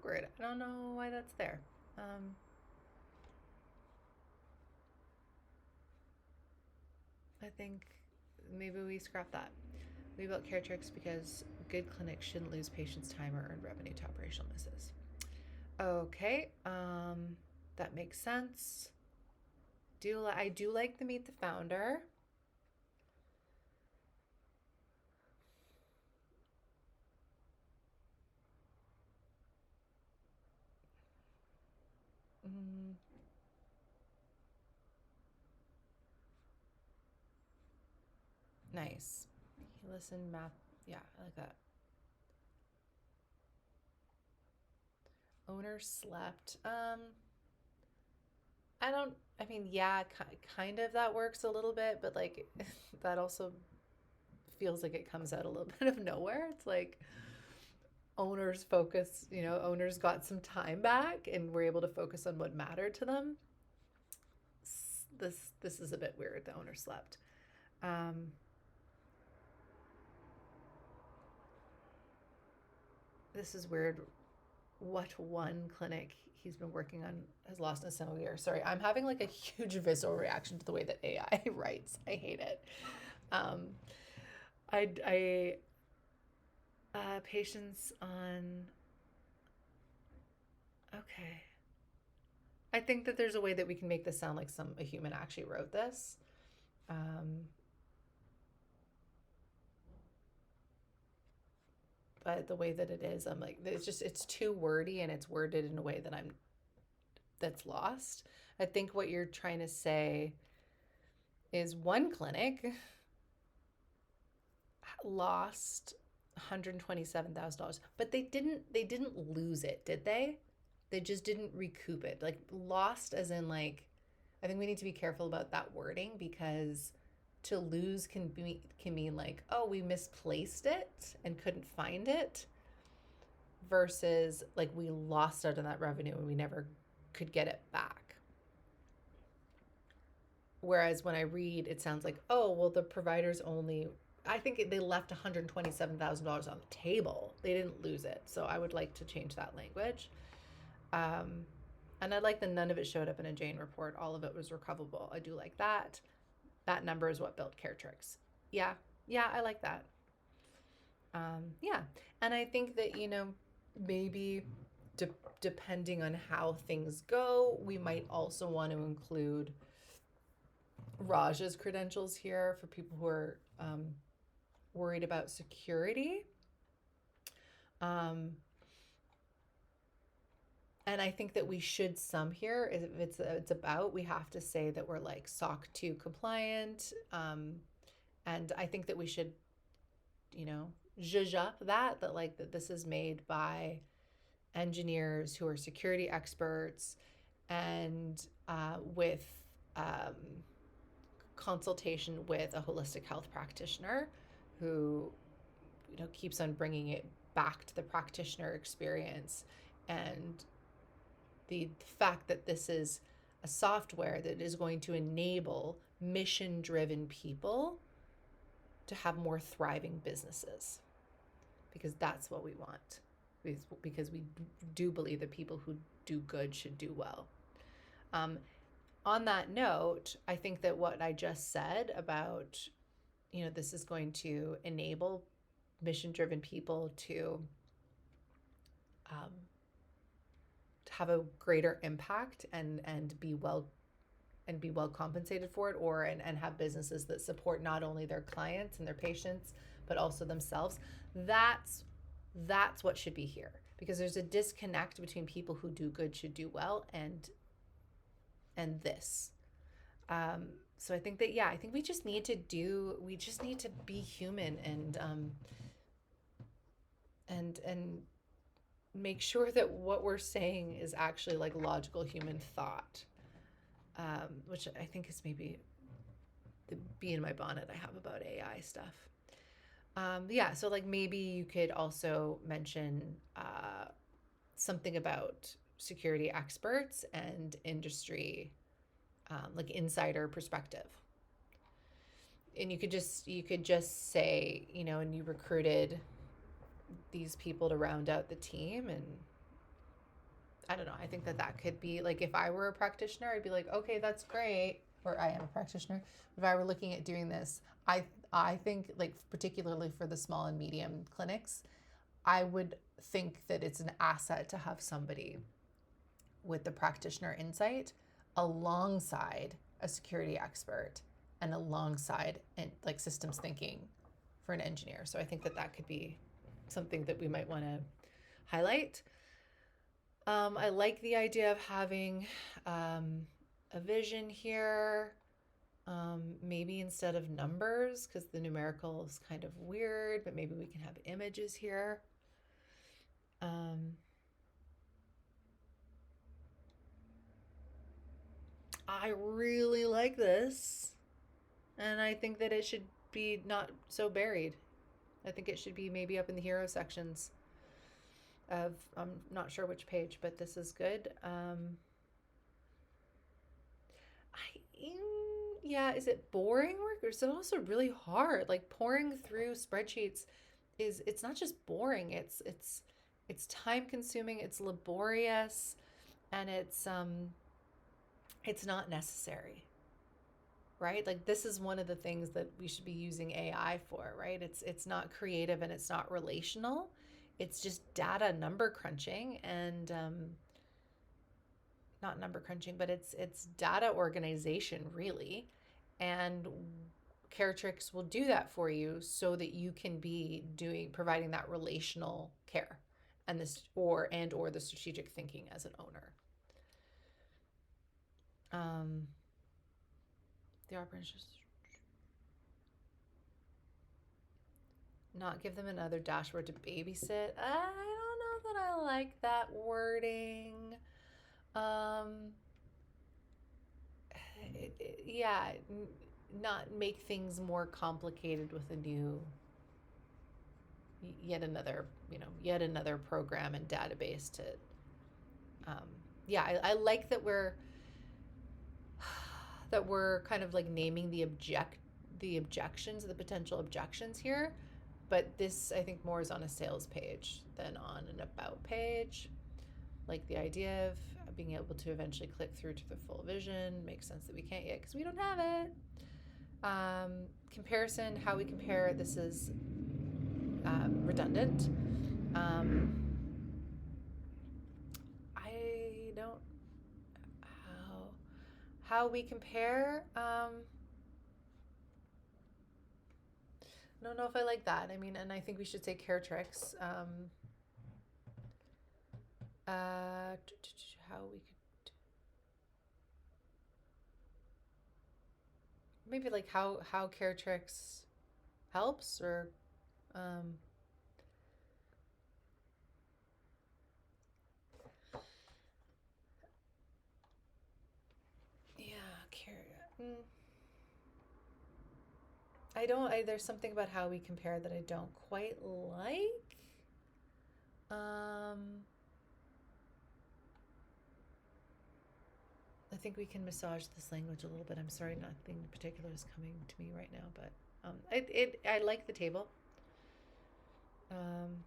awkward. I don't know why that's there. I think maybe we scrap that. We built CareTrix because good clinics shouldn't lose patients' time or earn revenue to operational misses. Okay, that makes sense. I do like the meet the founder. Mm, nice. He listened, math. Yeah, I like that. Owner slept. I don't. I mean, yeah, kind of that works a little bit, but like that also feels like it comes out a little bit of nowhere. It's like owners focus, owners got some time back and were able to focus on what mattered to them. This is a bit weird. The owner slept. Um, this is weird. What one clinic he's been working on has lost in a single year? Sorry, I'm having like a huge visceral reaction to the way that AI writes. I hate it. Um, I patients on. Okay. I think that there's a way that we can make this sound like a human actually wrote this. Um, but the way that it is, I'm like, it's too wordy and it's worded in a way that's lost. I think what you're trying to say is one clinic lost $127,000, but they didn't lose it, did they? They just didn't recoup it. Like lost as in like I think we need to be careful about that wording because to lose can mean like, oh, we misplaced it and couldn't find it versus like we lost out on that revenue and we never could get it back. Whereas when I read, it sounds like, oh, well, the providers only, I think they left $127,000 on the table. They didn't lose it. So I would like to change that language. Um, and I like that none of it showed up in a Jane report. All of it was recoverable. I do like that. That number is what built CareTrix. Yeah, yeah, I like that. Yeah, and I think that maybe de- depending on how things go, we might also want to include Raja's credentials here for people who are worried about security. Um, and I think that we should sum here if it's about we have to say that we're like SOC 2 compliant. And I think that we should zhuzh up that like that this is made by engineers who are security experts and with um, consultation with a holistic health practitioner who keeps on bringing it back to the practitioner experience and the fact that this is a software that is going to enable mission driven people to have more thriving businesses because that's what we want because we do believe that people who do good should do well. um, on that note, I think that what I just said about this is going to enable mission driven people um, to have a greater impact and be well compensated for it and have businesses that support not only their clients and their patients but also themselves. That's what should be here because there's a disconnect between people who do good should do well and this. So I think that I think we just need to be human and make sure that what we're saying is actually like logical human thought, which I think is maybe the bee in my bonnet I have about AI stuff. Yeah, so like maybe you could also mention something about security experts and industry, like insider perspective. And you could just say, and you recruited these people to round out the team, and I don't know. I think that that could be like if I were a practitioner, I'd be like, okay, that's great. Or I am a practitioner. If I were looking at doing this, I think like particularly for the small and medium clinics, I would think that it's an asset to have somebody with the practitioner insight alongside a security expert and alongside and like systems thinking for an engineer. So I think that that could be something that we might want to highlight. I like the idea of having a vision here. Maybe instead of numbers, because the numerical is kind of weird, but maybe we can have images here. I really like this, and I think that it should be not so buried. I think it should be maybe up in the hero sections of, I'm not sure which page, but this is good. I yeah, is it boring work or is it also really hard? Like pouring through spreadsheets is it's not just boring, it's time consuming, it's laborious, and it's not necessary, right? Like this is one of the things that we should be using AI for, right? It's not creative and it's not relational. It's just data number crunching and not number crunching, but it's data organization really. And Caretrix will do that for you so that you can be doing providing that relational care and this or the strategic thinking as an owner. The operations not give them another dashboard to babysit. I don't know that I like that wording. Um, yeah, not make things more complicated with a new, yet another program and database to. Um, yeah, I like that we're kind of like naming the objections, the potential objections here, but this I think more is on a sales page than on an about page. Like the idea of being able to eventually click through to the full vision makes sense that we can't yet because we don't have it. Comparison, how we compare, this is redundant. I don't how we compare. I don't know if I like that. I mean, and I think we should say Caretrix. How we could maybe like how Caretrix helps or um, yeah, I don't. There's something about how we compare that I don't quite like. I think we can massage this language a little bit. I'm sorry, nothing particular is coming to me right now, but I like the table. Um,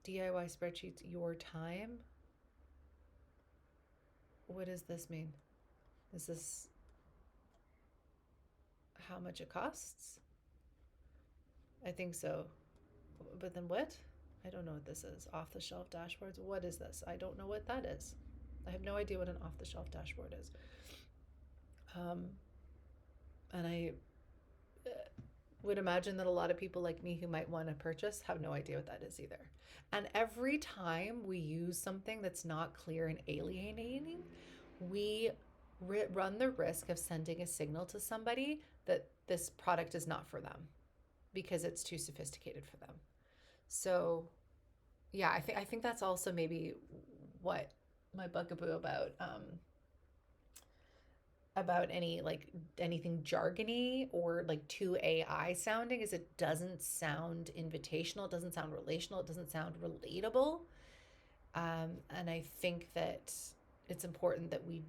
DIY spreadsheets, your time. What does this mean? Is this how much it costs? I think so. But then what? I don't know what this is. Off the shelf dashboards. What is this? I don't know what that is. I have no idea what an off the shelf dashboard is. And I would imagine that a lot of people like me who might want to purchase have no idea what that is either. And every time we use something that's not clear and alienating, we run the risk of sending a signal to somebody that this product is not for them because it's too sophisticated for them. So, yeah, I think that's also maybe what my bugaboo about any like anything jargony or like too AI sounding is it doesn't sound invitational, it doesn't sound relational, it doesn't sound relatable. And I think that it's important that we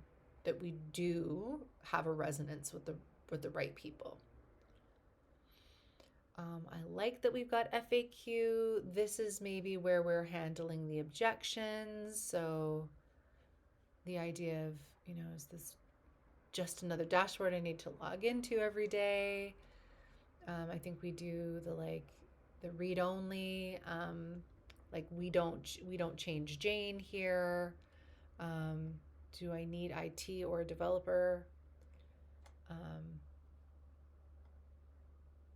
do have a resonance with the right people. I like that we've got FAQ. This is maybe where we're handling the objections. So the idea of, is this just another dashboard I need to log into every day? I think we do the read only. Like we don't change Jane here. Do I need IT or a developer?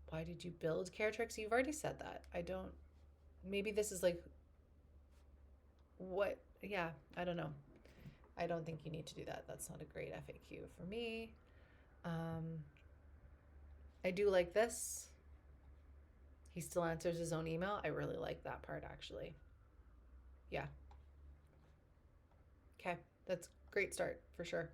Why did you build Caretrix? You've already said that. I don't. Maybe this is like what? Yeah, I don't know. I don't think you need to do that. That's not a great FAQ for me. I do like this. He still answers his own email. I really like that part, actually. Yeah. Okay, that's a great start for sure.